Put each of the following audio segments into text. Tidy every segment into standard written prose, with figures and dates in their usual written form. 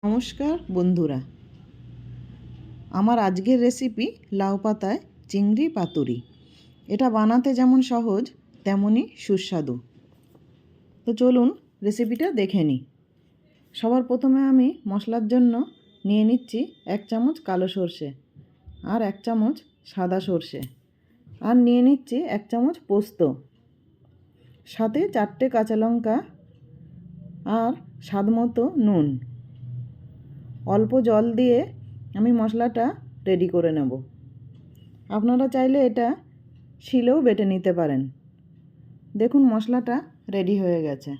নমস্কার বন্ধুরা, আমার আজকের রেসিপি লাউ পাতায় চিংড়ি পাতুরি। এটা বানাতে যেমন সহজ তেমনই সুস্বাদু। তো চলুন রেসিপিটা দেখে নিই। সবার প্রথমে আমি মশলার জন্য নিয়ে নিচ্ছি 1 চামচ কালো সর্ষে আর 1 চামচ সাদা সর্ষে, আর নিয়ে নিচ্ছি 1 চামচ পোস্ত, সাথে 4টে কাঁচা লঙ্কা আর স্বাদমতো নুন। অল্প জল দিয়ে আমি মশলাটা রেডি করে নেব। আপনারা চাইলে এটা শিলেও বেটে নিতে পারেন। দেখুন মশলাটা রেডি হয়ে গেছে।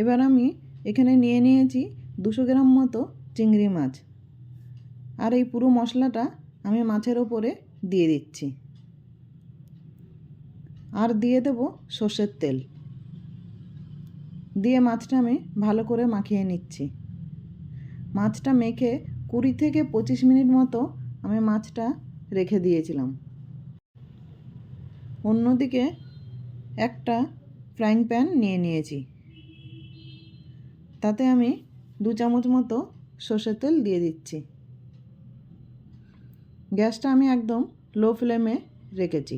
এবার আমি এখানে নিয়ে নিয়েছি 200 গ্রাম মতো চিংড়ি মাছ, আর এই পুরো মশলাটা আমি মাছের ওপরে দিয়ে দিচ্ছি। আর দিয়ে দেব সর্ষের তেল, দিয়ে মাছটা আমি ভালো করে মাখিয়ে নিচ্ছি। মাছটা মেখে 20 থেকে 25 মিনিট মতো আমি মাছটা রেখে দিয়েছিলাম। অন্যদিকে একটা ফ্রাইং প্যান নিয়ে নিয়েছি, তাতে আমি 2 চামচ মতো সর্ষের তেল দিয়ে দিচ্ছি। গ্যাসটা আমি একদম লো ফ্লেমে রেখেছি।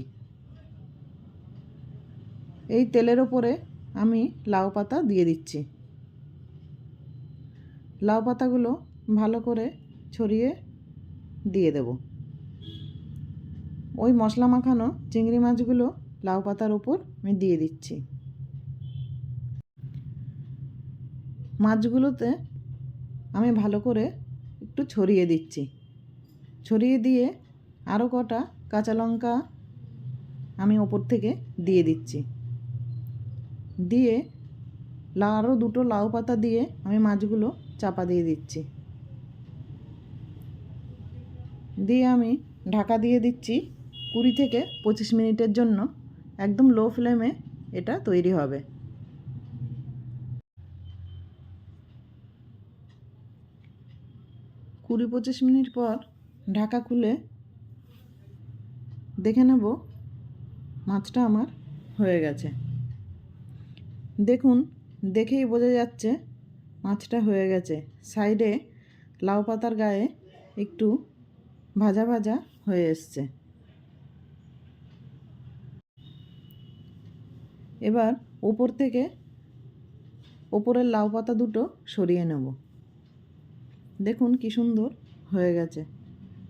এই তেলের ওপরে আমি লাউ পাতা দিয়ে দিচ্ছি। লাউ পাতাগুলো ভালো করে ছড়িয়ে দিয়ে দেব। ওই মশলা মাখানো চিংড়ি মাছগুলো লাউ পাতার ওপর আমি দিয়ে দিচ্ছি। মাছগুলোতে আমি ভালো করে একটু ছড়িয়ে দিচ্ছি। ছড়িয়ে দিয়ে আরও কটা কাঁচা লঙ্কা আমি ওপর থেকে দিয়ে দিচ্ছি। দিয়ে আরও 2টো লাউ পাতা দিয়ে আমি মাছগুলো চাপা দিয়ে দিচ্ছি। দিয়ে আমি ঢাকা দিয়ে দিচ্ছি 20 থেকে 25 মিনিটের জন্য। একদম লো ফ্লেমে এটা তৈরি হবে। 20-25 মিনিট পর ঢাকা খুলে দেখে নেব মাছটা আমার হয়ে গেছে। দেখুন, দেখেই বোঝা যাচ্ছে মাছটা হয়ে গেছে। সাইডে লাউ পাতার গায়ে একটু ভাজা ভাজা হয়ে এসছে। এবার উপর থেকে ওপরের লাউ পাতা দুটো সরিয়ে নেব। দেখুন কি সুন্দর হয়ে গেছে।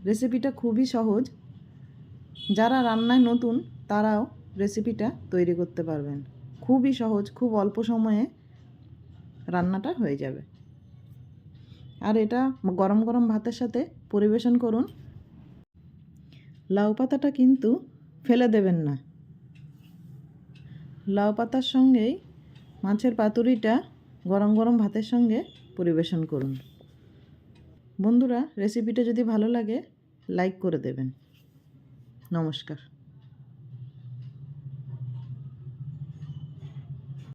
রেসিপিটা খুবই সহজ। যারা রান্নায় নতুন তারাও রেসিপিটা তৈরি করতে পারবেন। খুবই সহজ, খুব অল্প সময়ে রান্নাটা হয়ে যাবে। আর এটা গরম গরম ভাতের সাথে পরিবেশন করুন। লাউ পাতাটা কিন্তু ফেলে দেবেন না। লাউ পাতার সঙ্গেই মাছের পাতুরিটা গরম গরম ভাতের সঙ্গে পরিবেশন করুন। বন্ধুরা, রেসিপিটা যদি ভালো লাগে লাইক করে দেবেন। নমস্কার।